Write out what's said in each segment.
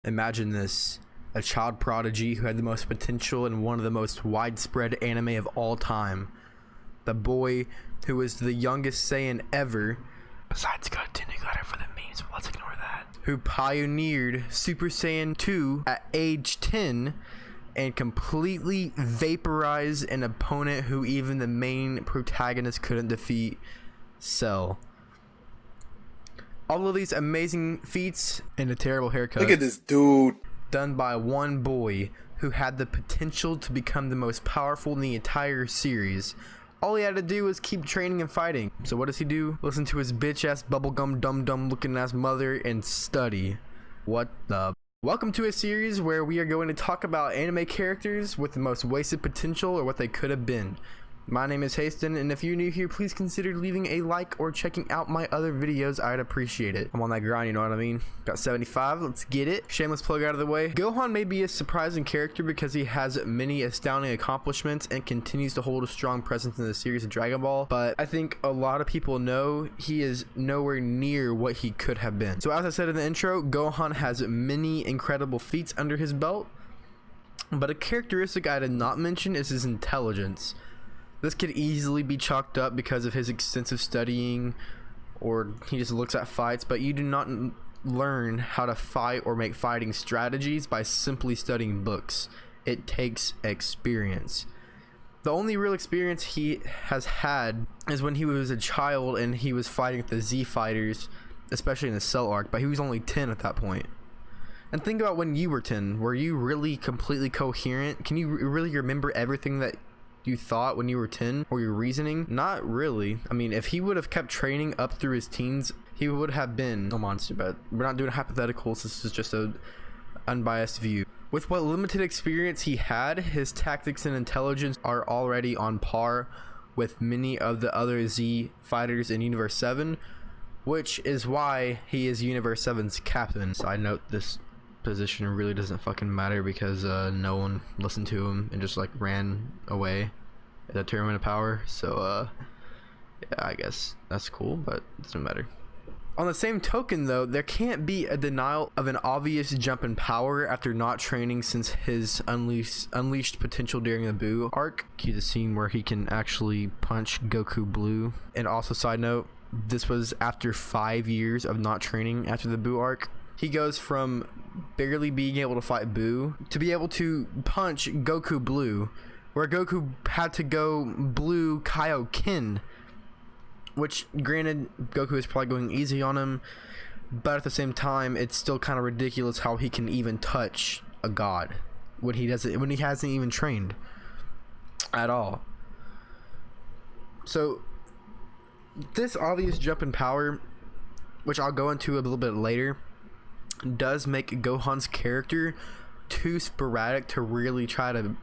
Imagine this, a child prodigy who had the most potential in one of the most widespread anime of all time. The boy who was the youngest Saiyan ever, besides Goten, who got it for the memes, but let's ignore that, who pioneered Super Saiyan 2 at age 10 and completely vaporized an opponent who even the main protagonist couldn't defeat, Cell. All of these amazing feats and a terrible haircut. Look at this dude. Done by one boy who had the potential to become the most powerful in the entire series. All he had to do was keep training and fighting. So what does he do? Listen to his bitch ass bubblegum dum dum looking ass mother and study. What the? Welcome to a series where we are going to talk about anime characters with the most wasted potential or what they could have been. My name is Haston, and if you're new here, please consider leaving a like or checking out my other videos. I'd appreciate it. I'm on that grind, you know what I mean? Got 75, let's get it. Shameless plug out of the way. Gohan may be a surprising character because he has many astounding accomplishments and continues to hold a strong presence in the series of Dragon Ball, but I think a lot of people know he is nowhere near what he could have been. So as I said in the intro, Gohan has many incredible feats under his belt, but a characteristic I did not mention is his intelligence. This could easily be chalked up because of his extensive studying, or he just looks at fights, but you do not learn how to fight or make fighting strategies by simply studying books. It takes experience. The only real experience he has had is when he was a child and he was fighting with the Z fighters, especially in the Cell arc, but he was only 10 at that point. And think about when you were 10. Were you really completely coherent? Can you really remember everything that you thought when you were 10, or your reasoning? Not really. I mean, if he would have kept training up through his teens, he would have been a monster, but we're not doing hypotheticals. This is just a unbiased view. With what limited experience he had, his tactics and intelligence are already on par with many of the other Z fighters in Universe 7, which is why he is Universe 7's captain. Side note, this position really doesn't fucking matter because no one listened to him and just like ran away at the tournament of power. So yeah, I guess that's cool, but it doesn't matter. On the same token though, there can't be a denial of an obvious jump in power after not training since his unleashed potential during the Buu arc. Cue the scene where he can actually punch Goku Blue. And also, side note, this was after 5 years of not training after the Buu arc. He goes from barely being able to fight Buu to be able to punch Goku Blue, where Goku had to go Blue Kaioken, which granted Goku is probably going easy on him, but at the same time it's still kind of ridiculous how he can even touch a god when he hasn't even trained at all. So this obvious jump in power, which I'll go into a little bit later, does make Gohan's character too sporadic to really try to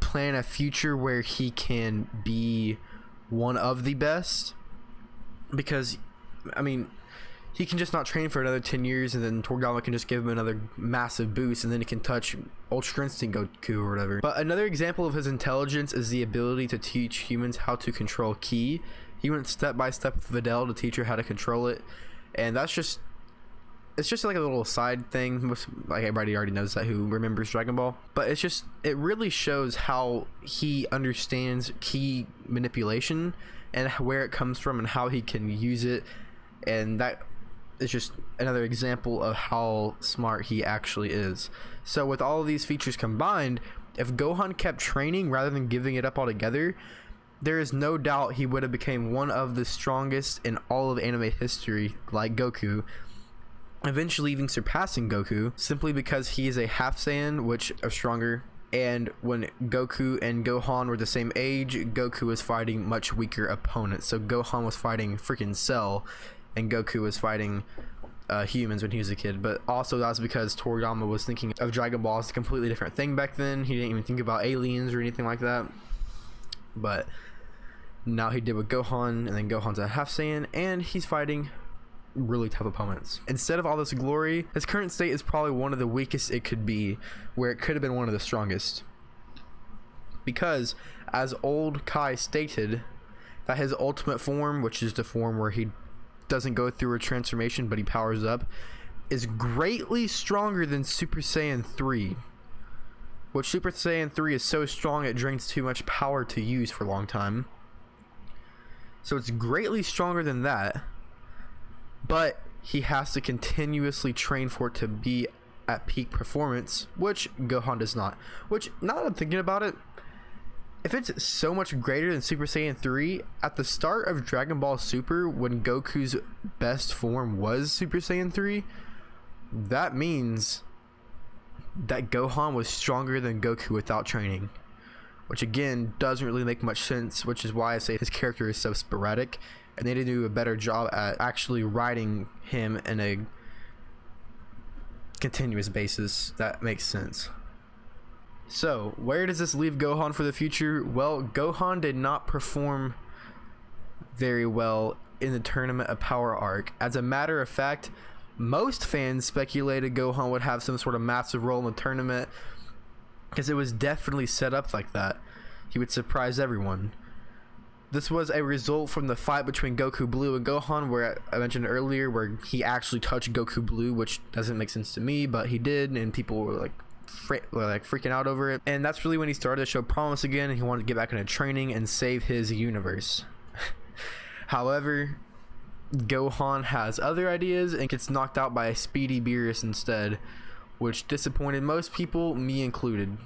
plan a future where he can be one of the best, because I mean, he can just not train for another 10 years and then Toriyama can just give him another massive boost and then he can touch Ultra Instinct Goku or whatever. But another example of his intelligence is the ability to teach humans how to control ki. He went step by step with Videl to teach her how to control it, and it's just like a little side thing. Like everybody already knows that who remembers Dragon Ball, but it really shows how he understands ki manipulation and where it comes from and how he can use it, and that is just another example of how smart he actually is. So with all of these features combined, if Gohan kept training rather than giving it up altogether, there is no doubt he would have become one of the strongest in all of anime history, like Goku, eventually even surpassing Goku, simply because he is a half Saiyan, which are stronger. And when Goku and Gohan were the same age, Goku was fighting much weaker opponents. So Gohan was fighting freaking Cell, and Goku was fighting humans when he was a kid. But also that's because Toriyama was thinking of Dragon Ball as a completely different thing back then. He didn't even think about aliens or anything like that. But now he did with Gohan, and then Gohan's a half Saiyan, and he's fighting really tough opponents. Instead of all this glory, his current state is probably one of the weakest it could be, where it could have been one of the strongest. Because, as old Kai stated, that his ultimate form, which is the form where he doesn't go through a transformation but he powers up, is greatly stronger than Super Saiyan 3. Which Super Saiyan 3 is so strong it drains too much power to use for a long time. So it's greatly stronger than that. But he has to continuously train for it to be at peak performance, which Gohan does not. Which, now that I'm thinking about it, if it's so much greater than Super Saiyan 3, at the start of Dragon Ball Super, when Goku's best form was Super Saiyan 3, that means that Gohan was stronger than Goku without training. Which again, doesn't really make much sense, which is why I say his character is so sporadic, and they need to do a better job at actually writing him in a continuous basis that makes sense. So, where does this leave Gohan for the future? Well, Gohan did not perform very well in the Tournament of Power arc. As a matter of fact, most fans speculated Gohan would have some sort of massive role in the tournament because it was definitely set up like that. He would surprise everyone. This was a result from the fight between Goku Blue and Gohan, where I mentioned earlier, where he actually touched Goku Blue, which doesn't make sense to me, but he did, and people were like freaking out over it. And that's really when he started to show promise again, and he wanted to get back into training and save his universe. However, Gohan has other ideas and gets knocked out by a speedy Beerus instead, which disappointed most people, me included.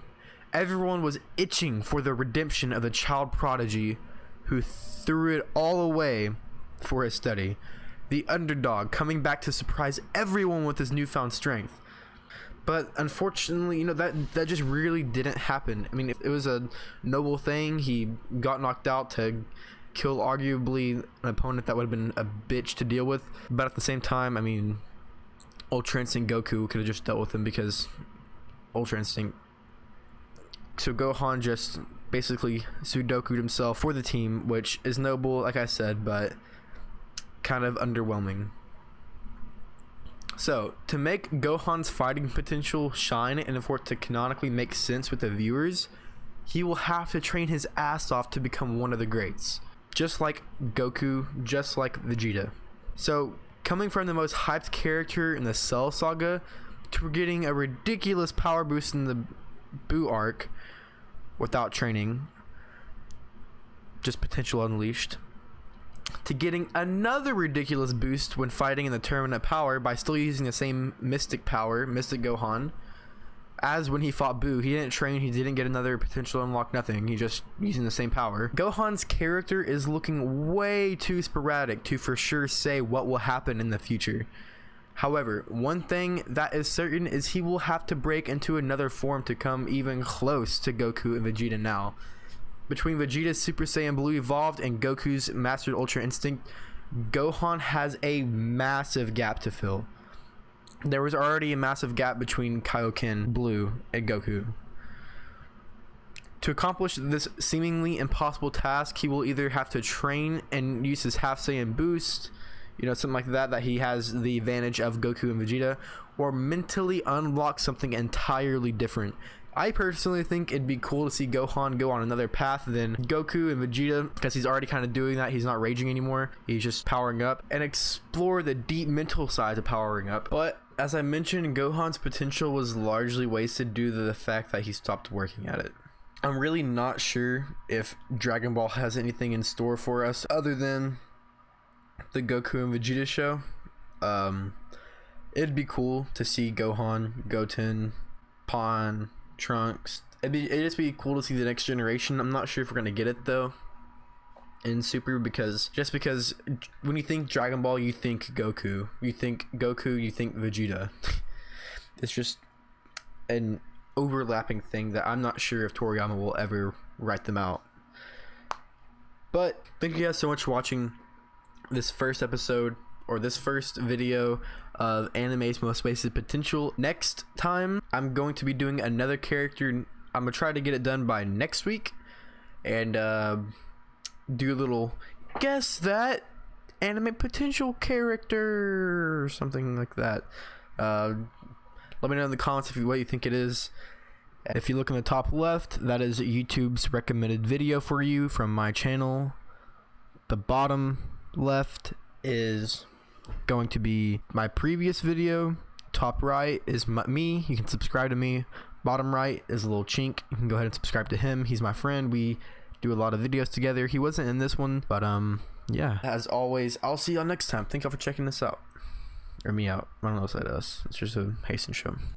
Everyone was itching for the redemption of the child prodigy who threw it all away for his study. The underdog coming back to surprise everyone with his newfound strength. But unfortunately, that just really didn't happen. I mean, it was a noble thing. He got knocked out to kill arguably an opponent that would have been a bitch to deal with. But at the same time, I mean, Ultra Instinct Goku could have just dealt with him because Ultra Instinct. So Gohan just basically Sudoku'd himself for the team, which is noble, like I said, but kind of underwhelming. So, to make Gohan's fighting potential shine and for it to canonically make sense with the viewers, he will have to train his ass off to become one of the greats. Just like Goku, just like Vegeta. So, coming from the most hyped character in the Cell Saga to getting a ridiculous power boost in the Buu arc without training, just potential unleashed, to getting another ridiculous boost when fighting in the Tournament of Power by still using the same mystic power, Mystic Gohan, as when he fought Buu. He didn't train, he didn't get another potential unlock, nothing. He just using the same power. Gohan's character is looking way too sporadic to for sure say what will happen in the future. However, one thing that is certain is he will have to break into another form to come even close to Goku and Vegeta now. Between Vegeta's Super Saiyan Blue Evolved and Goku's Mastered Ultra Instinct, Gohan has a massive gap to fill. There was already a massive gap between Kaioken Blue and Goku. To accomplish this seemingly impossible task, he will either have to train and use his Half Saiyan boost, something like that he has the advantage of Goku and Vegeta, or mentally unlock something entirely different. I personally think it'd be cool to see Gohan go on another path than Goku and Vegeta, because he's already kind of doing that. He's not raging anymore, he's just powering up, and explore the deep mental side of powering up. But as I mentioned, Gohan's potential was largely wasted due to the fact that he stopped working at it. I'm really not sure if Dragon Ball has anything in store for us other than the Goku and Vegeta show. It'd be cool to see Gohan, Goten, Pan, Trunks. It'd just be cool to see the next generation. I'm not sure if we're gonna get it though in Super, because when you think Dragon Ball, you think Goku. You think Vegeta. It's just an overlapping thing that I'm not sure if Toriyama will ever write them out. But thank you guys so much for watching this first episode, or this first video of anime's most basic potential. Next time I'm going to be doing another character. I'm gonna try to get it done by next week and do a little guess that anime potential character or something like that. Let me know in the comments what you think it is. If you look in the top left, that is YouTube's recommended video for you from my channel. The bottom left is going to be my previous video Top right is me. You can subscribe to me. Bottom right is a little chink. You can go ahead and subscribe to him. He's my friend. We do a lot of videos together. He wasn't in this one, but yeah. As always, I'll see y'all next time. Thank y'all for checking this out. Or me out. I don't know if that is. It's just a Hasten show.